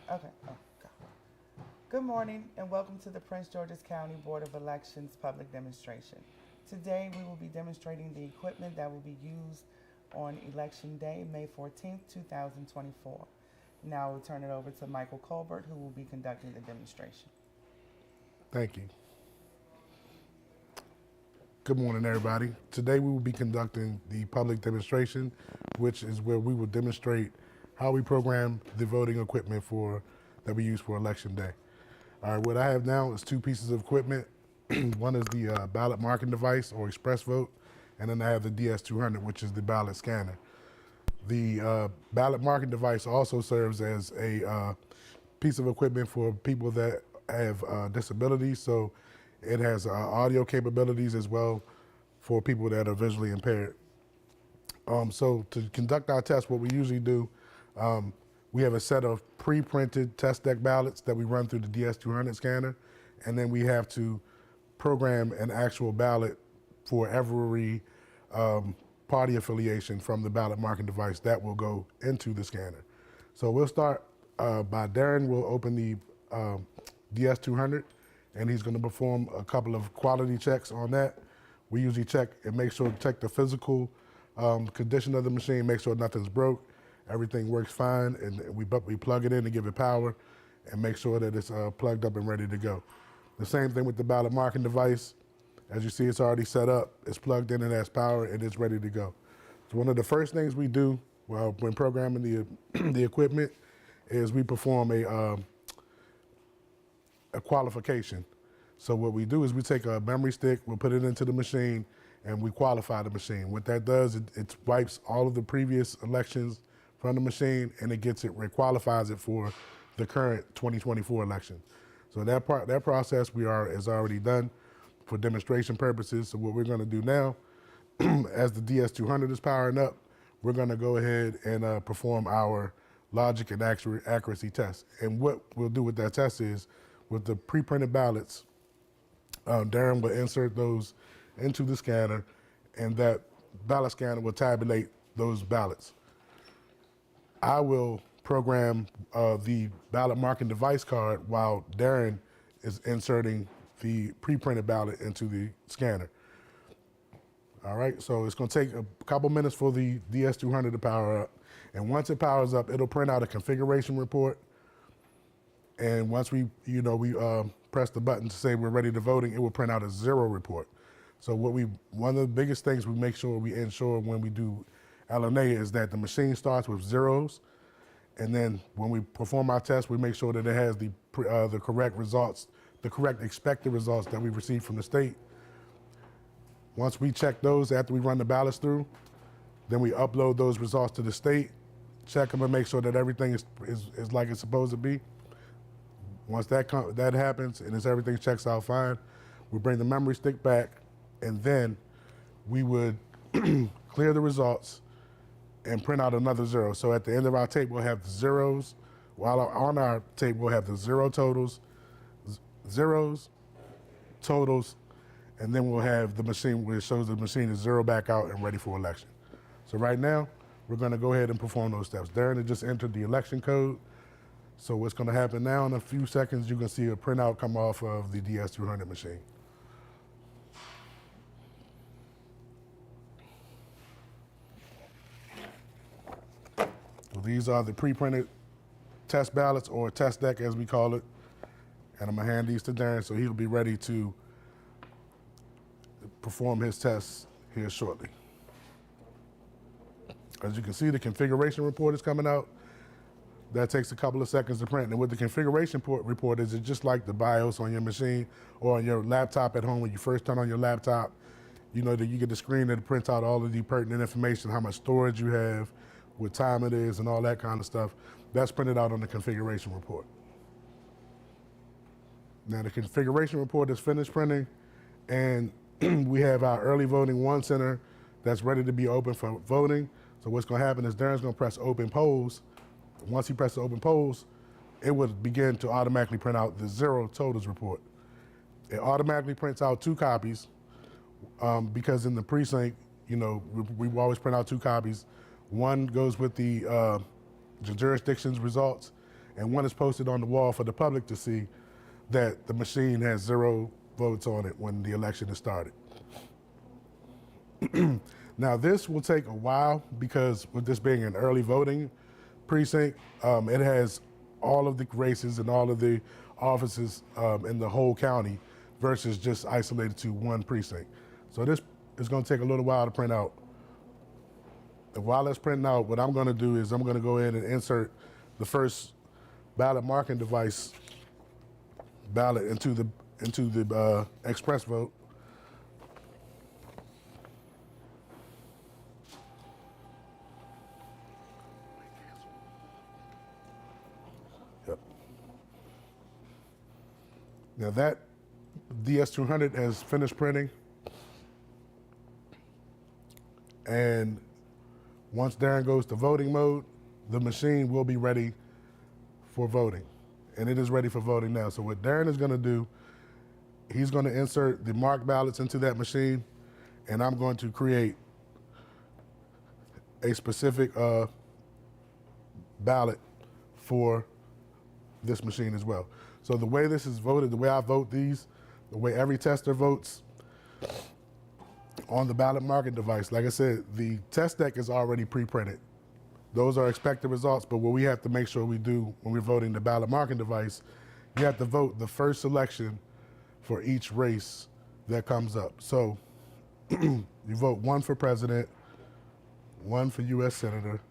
Okay. Oh, go. Good morning and welcome to the Prince George's County Board of Elections public demonstration. Today we will be demonstrating the equipment that will be used on Election Day, May 14th, 2024. Now we'll turn it over to Michael Colbert, who will be conducting the demonstration. Thank you. Good morning, everybody. Today we will be conducting the public demonstration, which is where we will demonstrate how we program the voting equipment that we use for Election Day. All right, what I have now is two pieces of equipment. One is the ballot marking device or express vote, and then I have the DS200, which is the ballot scanner. The ballot marking device also serves as a piece of equipment for people that have disabilities. So it has audio capabilities as well for people that are visually impaired. So to conduct our test, what we usually do, we have a set of pre-printed test deck ballots that we run through the DS200 scanner, and then we have to program an actual ballot for every party affiliation from the ballot marking device that will go into the scanner. So we'll start by Darren will open the DS200, and he's going to perform a couple of quality checks on that. We usually check the physical condition of the machine, make sure nothing's broke, everything works fine, and we plug it in to give it power and make sure that it's plugged up and ready to go. The same thing with the ballot marking device. As you see, it's already set up, it's plugged in, it has power, and it's ready to go. So one of the first things we do when programming the equipment is we perform a qualification. So what we do is we take a memory stick, we'll put it into the machine, and we qualify the machine. What that does, it wipes all of the previous elections from the machine, and it qualifies it for the current 2024 election. So that process is already done for demonstration purposes. So what we're going to do now, as the DS200 is powering up, we're going to go ahead and perform our logic and accuracy test. And what we'll do with that test is, with the pre-printed ballots, Darren will insert those into the scanner, and that ballot scanner will tabulate those ballots. I will program the ballot marking device card while Darren is inserting the pre-printed ballot into the scanner. All right, so it's going to take a couple minutes for the DS200 to power up. And once it powers up, it'll print out a configuration report. And once we press the button to say we're ready to voting, it will print out a 0 report. So one of the biggest things we make sure we ensure when we do LNA is that the machine starts with zeros, and then when we perform our test, we make sure that it has the correct results, the correct expected results that we received from the state. Once we check those after we run the ballots through, then we upload those results to the state, check them and make sure that everything is like it's supposed to be. Once that happens and everything checks out fine, we bring the memory stick back, and then we would clear the results and print out another 0. So at the end of our tape, we'll have the zeros. While on our tape, we'll have the zeros, totals, and then we'll have the machine where it shows the machine is 0 back out and ready for election. So right now, we're going to go ahead and perform those steps. Darren had just entered the election code. So what's going to happen now, in a few seconds, you're going to see a printout come off of the DS200 machine. So these are the pre-printed test ballots, or test deck as we call it. And I'm going to hand these to Darren so he'll be ready to perform his tests here shortly. As you can see, the configuration report is coming out. That takes a couple of seconds to print. And what the configuration report is, it's just like the BIOS on your machine or on your laptop at home. When you first turn on your laptop, you know that you get the screen that prints out all of the pertinent information, how much storage you have, what time it is, and all that kind of stuff. That's printed out on the configuration report. Now the configuration report is finished printing, and we have our early voting 1 center that's ready to be open for voting. So what's going to happen is Darren's going to press open polls. Once he presses open polls, it would begin to automatically print out the 0 totals report. It automatically prints out 2 copies because in the precinct, we always print out 2 copies. One goes with the jurisdiction's results, and one is posted on the wall for the public to see that the machine has 0 votes on it when the election is started. Now this will take a while because with this being an early voting precinct, it has all of the races and all of the offices in the whole county versus just isolated to one precinct. So this is going to take a little while to print out. And while it's printing out, what I'm going to do is I'm going to go in and insert the first ballot marking device ballot into the express vote. Yep. Now that DS200 has finished printing, and once Darren goes to voting mode, the machine will be ready for voting. And it is ready for voting now. So what Darren is going to do, he's going to insert the marked ballots into that machine, and I'm going to create a specific ballot for this machine as well. So the way this is voted, the way I vote these, the way every tester votes on the ballot marking device, like I said, the test deck is already pre-printed. Those are expected results, but what we have to make sure we do when we're voting the ballot marking device, you have to vote the first selection for each race that comes up. So you vote 1 for president, 1 for U.S. Senator,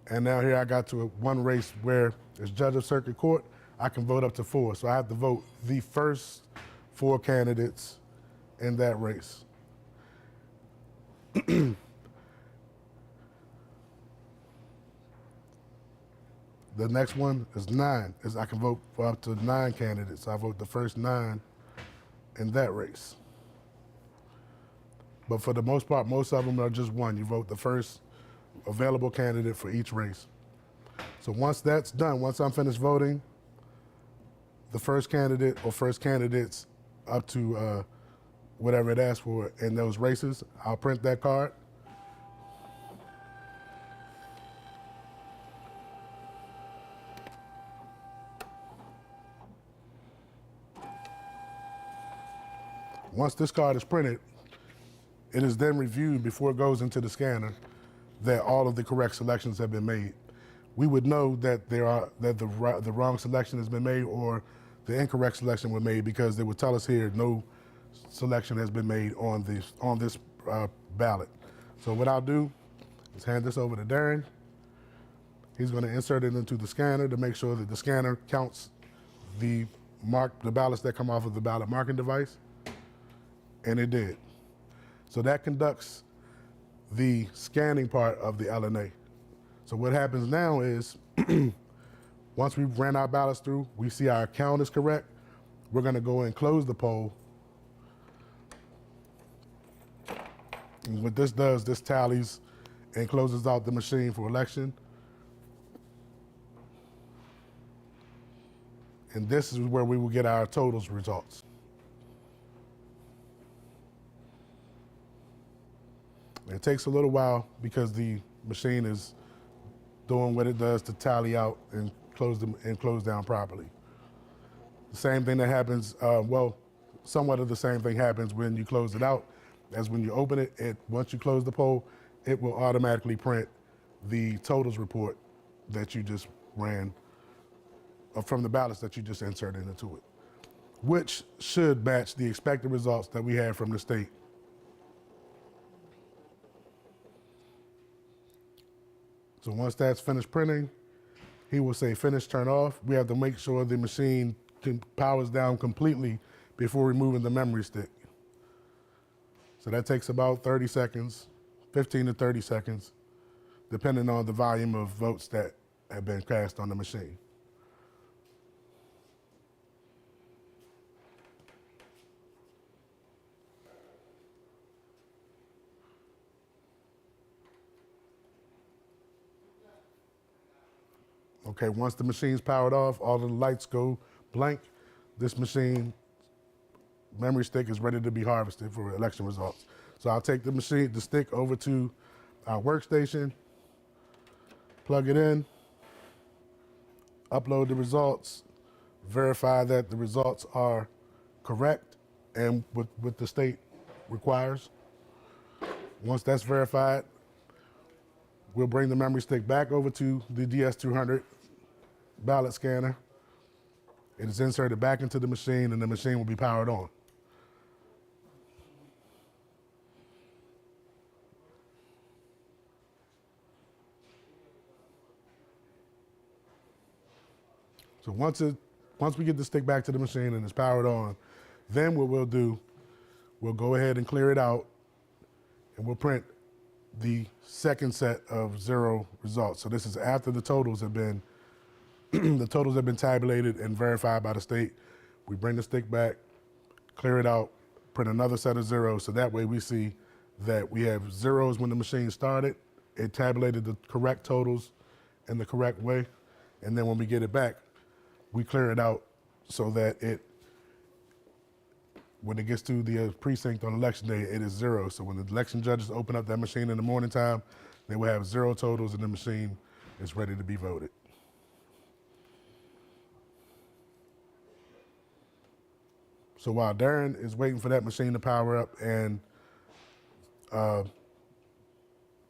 and now here I got to one race where as judge of circuit court, I can vote up to 4. So I have to vote the first 4 candidates in that race. The next one is 9, is I can vote for up to 9 candidates. I vote the first 9 in that race. But for the most part, most of them are just 1. You vote the first available candidate for each race. So once that's done, once I'm finished voting, the first candidate or first candidates up to whatever it asks for in those races, I'll print that card. Once this card is printed, it is then reviewed before it goes into the scanner that all of the correct selections have been made. We would know that the wrong selection has been made or the incorrect selection was made because they would tell us here no selection has been made on this ballot. So what I'll do is hand this over to Darren. He's going to insert it into the scanner to make sure that the scanner counts the ballots that come off of the ballot marking device, and it did. So that conducts the scanning part of the LNA. So what happens now is, once we've ran our ballots through, we see our count is correct, we're gonna go and close the poll. And what this does, this tallies and closes out the machine for election. And this is where we will get our totals results. It takes a little while because the machine is doing what it does to tally out and close down properly. The same thing that happens, somewhat of the same thing happens when you close it out as when you open it. Once you close the poll, it will automatically print the totals report that you just ran from the ballots that you just inserted into it, which should match the expected results that we had from the state. So once that's finished printing, he will say finish, turn off. We have to make sure the machine powers down completely before removing the memory stick. So that takes about 30 seconds, 15 to 30 seconds, depending on the volume of votes that have been cast on the machine. Okay, once the machine's powered off, all of the lights go blank. this machine memory stick is ready to be harvested for election results. So I'll take the stick over to our workstation, plug it in, upload the results, verify that the results are correct and what the state requires. Once that's verified, we'll bring the memory stick back over to the DS200 ballot scanner. It is inserted back into the machine and the machine will be powered on. So once we get the stick back to the machine and it's powered on, then what we'll do, we'll go ahead and clear it out and we'll print the second set of 0 results. So this is after the totals have been tabulated and verified by the state. We bring the stick back, clear it out, print another set of 0s. So that way we see that we have 0s when the machine started. It tabulated the correct totals in the correct way. And then when we get it back, we clear it out so that when it gets to the precinct on election day, it is 0. So when the election judges open up that machine in the morning time, they will have 0 totals and the machine is ready to be voted. So while Darren is waiting for that machine to power up and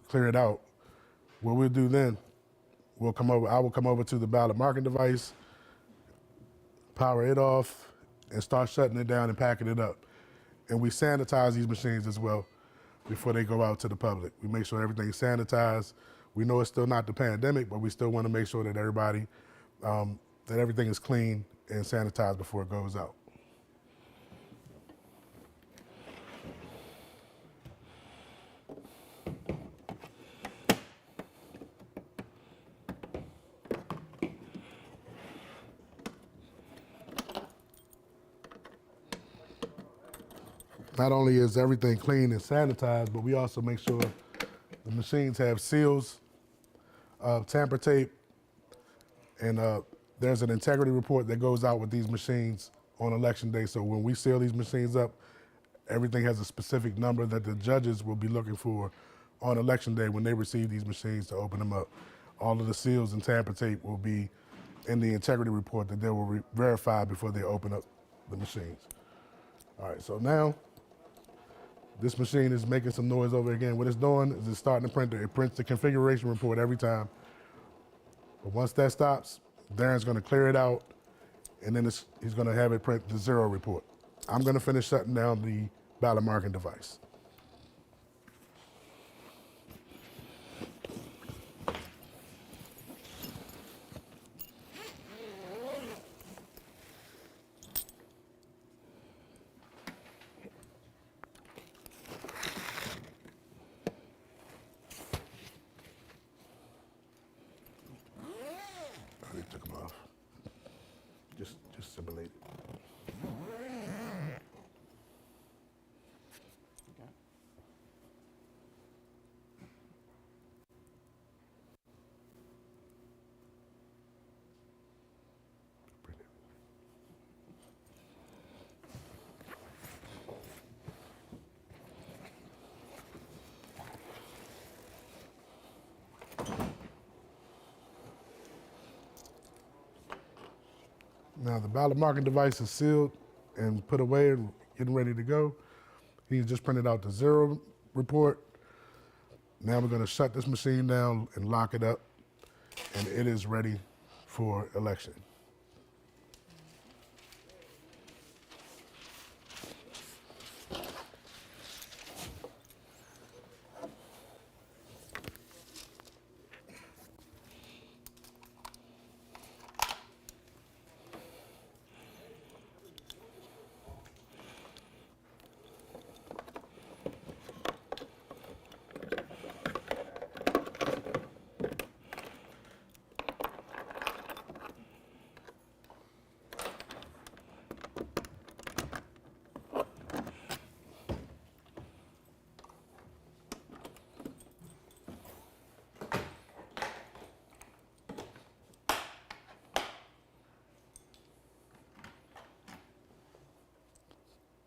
clear it out, what we'll do then, I will come over to the ballot marking device, power it off, and start shutting it down and packing it up. And we sanitize these machines as well before they go out to the public. We make sure everything's sanitized. We know it's still not the pandemic, but we still want to make sure that everybody, that everything is clean and sanitized before it goes out. Not only is everything clean and sanitized, but we also make sure the machines have seals, tamper tape, and there's an integrity report that goes out with these machines on election day. So when we seal these machines up, everything has a specific number that the judges will be looking for on election day when they receive these machines to open them up. All of the seals and tamper tape will be in the integrity report that they will verify before they open up the machines. All right, so now, this machine is making some noise over again. What it's doing is it's starting to print. It prints the configuration report every time. But once that stops, Darren's going to clear it out, and then he's going to have it print the 0 report. I'm going to finish shutting down the ballot marking device. Took them off. Just simulate it. Now the ballot marking device is sealed and put away and getting ready to go. He's just printed out the 0 report. Now we're going to shut this machine down and lock it up, and it is ready for election.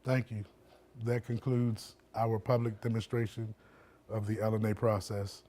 Thank you. That concludes our public demonstration of the LNA process.